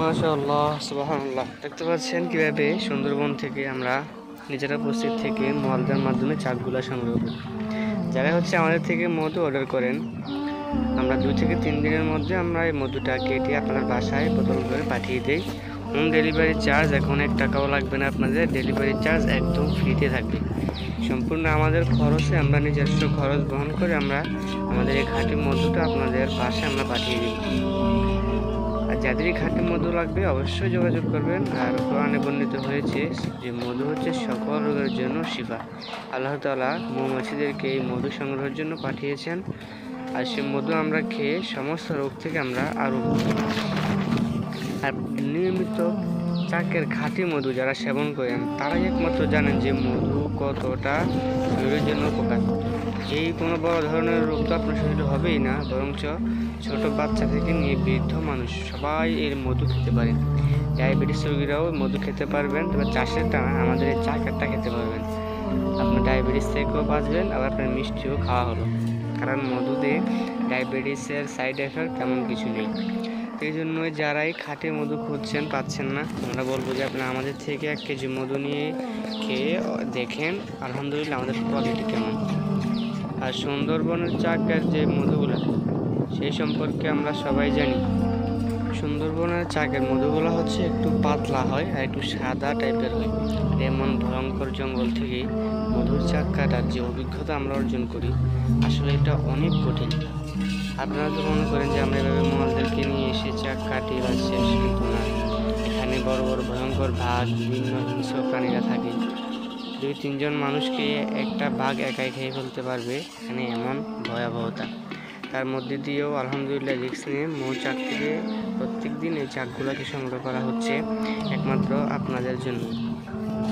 মাশাআল্লাহ, সুবহানাল্লাহ। দেখতে পাচ্ছেন কিভাবে সুন্দরবন থেকে আমরা নিজেরা উপস্থিত থেকে মলদার মাধ্যমে চাকগুলা সংগ্রহ করি। যারা আমাদের থেকে মধু অর্ডার করেন, আমরা 2 থেকে 3 দিনের মধ্যে আমরা এই মধুটা কেটে আপনাদের বাসায় বোতল করে পাঠিয়ে দিই। হোম ডেলিভারি চার্জ এখন 1 টাকাও লাগবে না আপনাদের। ডেলিভারি চার্জ একদম ফ্রিতে থাকবে। সম্পূর্ণ আমাদের খরচে আমরা নিজস্ব খরচ বহন করে আমরা আমাদের এই খাঁটি মধুটা আপনাদের বাসায় আমরা পাঠিয়ে দিই। আর যাদেরই খাঁটি মধু লাগবে অবশ্যই যোগাযোগ করবেন। আর কোরআনে বর্ণিত হয়েছে যে মধু হচ্ছে সকল রোগের জন্য শিফা। আল্লাহ তাআলা মৌমাছিদেরকে এই মধু সংগ্রহের জন্য পাঠিয়েছেন। আর সে মধু আমরা খেয়ে সমস্ত রোগ থেকে আমরা আরোগ্য। আর নিয়মিত চাকের খাঁটি মধু যারা সেবন করেন তারাই একমাত্র জানেন যে মধু কতটা শরীরের জন্য উপকার। এই কোনো বড় ধরনের রোগ তো আপনার শরীরে হবেই না, বরঞ্চ ছোট বাচ্চা থেকে নিয়ে বৃদ্ধ মানুষ সবাই এর মধু খেতে পারেন। ডায়াবেটিস রোগীরাও মধু খেতে পারবেন, তবে চাষের টানা আমাদের এই চাকেরটা খেতে পারবেন। আপনি ডায়াবেটিস থেকেও বাঁচবেন, আবার আপনার মিষ্টিও খাওয়া হলো। কারণ মধুতে ডায়াবেটিসের সাইড এফেক্ট তেমন কিছু নেই। এই জন্যই যারাই খাঁটি মধু খুঁজছেন পাচ্ছেন না, আমরা বলবো যে আপনি আমাদের থেকে 1 কেজি মধু নিয়ে খেয়ে দেখেন আলহামদুলিল্লাহ আমাদের কোয়ালিটি কেমন। আর সুন্দরবনের চাকের যে মধুগুলো সেই সম্পর্কে আমরা সবাই জানি। সুন্দরবনের চাকের মধুগুলো একটু পাতলা হয় আর একটু সাদা টাইপের হয়। এমন ভয়ঙ্কর জঙ্গল থেকে মধুর চাক কাটার যে অভিজ্ঞতা আমরা অর্জন করি, আসলে এটা অনেক কঠিন। আপনারা তো মনে করেন যে আমরা এভাবে মলদেরকে নিয়ে এসে চাক কাটি বা শেষ, কিন্তু না। এখানে বড় বড় ভয়ঙ্কর বাঘ, বিভিন্ন হিংস্র প্রাণীরা থাকে। 2-3 জন মানুষকে একটা বাঘ একাই খেয়ে ফেলতে পারবে, এখানে এমন ভয়াবহতা। তার মধ্যে দিয়েও আলহামদুলিল্লাহ রিস্ক নিয়ে মৌচাক থেকে প্রত্যেক দিন এই চাকগুলোকে সংগ্রহ করা হচ্ছে একমাত্র আপনাদের জন্য।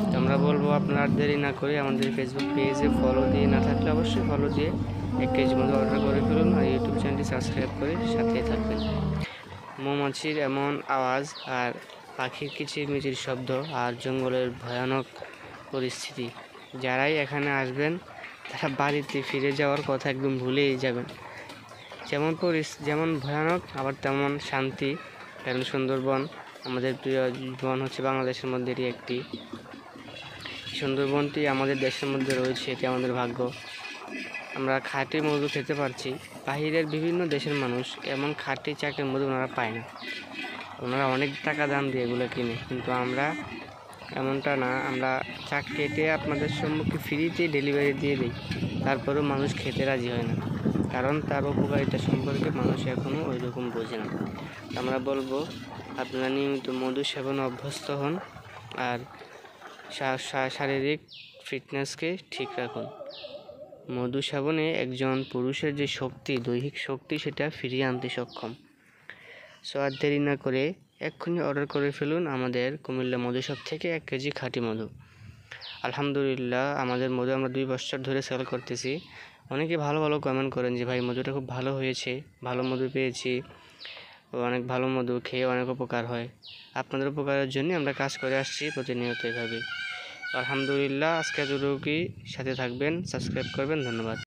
তো আমরা বলবো আপনারা দেরি না করে আমাদের ফেসবুক পেজে ফলো দিয়ে না থাকলে অবশ্যই ফলো দিয়ে 1 কেজি মতো অর্ডার করে ফেলুন। আর ইউটিউব চ্যানেলটি সাবস্ক্রাইব করে সাথেই থাকবেন। মৌমাছির এমন আওয়াজ আর পাখির কিচিরমিচির শব্দ আর জঙ্গলের ভয়ানক পরিস্থিতি, যারাই এখানে আসবেন তারা বাড়িতে ফিরে যাওয়ার কথা একদম ভুলেই যাবেন। যেমন ভয়ানক আবার তেমন শান্তি। কারণ সুন্দরবন আমাদের প্রিয় বন, বাংলাদেশের মধ্যেই একটি। সুন্দরবনটি আমাদের দেশের মধ্যে রয়েছে, এটি আমাদের ভাগ্য। আমরা খাঁটি মধু খেতে পারছি। বাহিরের বিভিন্ন দেশের মানুষ এমন খাঁটি চাকের মধু ওনারা পায় না, ওনারা অনেক টাকা দাম দিয়ে এগুলো কিনে। কিন্তু আমরা এমনটা না, আমরা চাক কেটে আপনাদের সম্মুখে ফ্রিতে ডেলিভারি দিয়ে দিই, তারপরেও মানুষ খেতে রাজি হয় না। কারণ তার উপকারিতা সম্পর্কে মানুষ এখনও ওই রকম বোঝে না। আমরা বলবো আপনারা নিয়মিত মধু সেবনে অভ্যস্ত হন আর শারীরিক ফিটনেসকে ঠিক রাখুন। মধু সেবনে একজন পুরুষের যে শক্তি, দৈহিক শক্তি, সেটা ফিরিয়ে আনতে সক্ষম। আর দেরি না করে এক্ষুনি অর্ডার করে ফেলুন আমাদের কুমিল্লা মধু শপ থেকে 1 কেজি খাঁটি মধু। আলহামদুলিল্লাহ আমাদের মধু আমরা 2 বছর ধরে সেল করতেছি। অনেকে ভালো ভালো কমেন্ট করেন যে ভাই মধুটা খুব ভালো হয়েছে, ভালো মধু পেয়েছি, অনেক ভালো মধু খেয়ে অনেক উপকার হয়। আপনাদের উপকারের জন্য আমরা কাজ করে আসছি প্রতিনিয়ত এভাবে। আলহামদুলিল্লাহ আজকে এতটুকুই। সাথে থাকবেন, সাবস্ক্রাইব করবেন। ধন্যবাদ।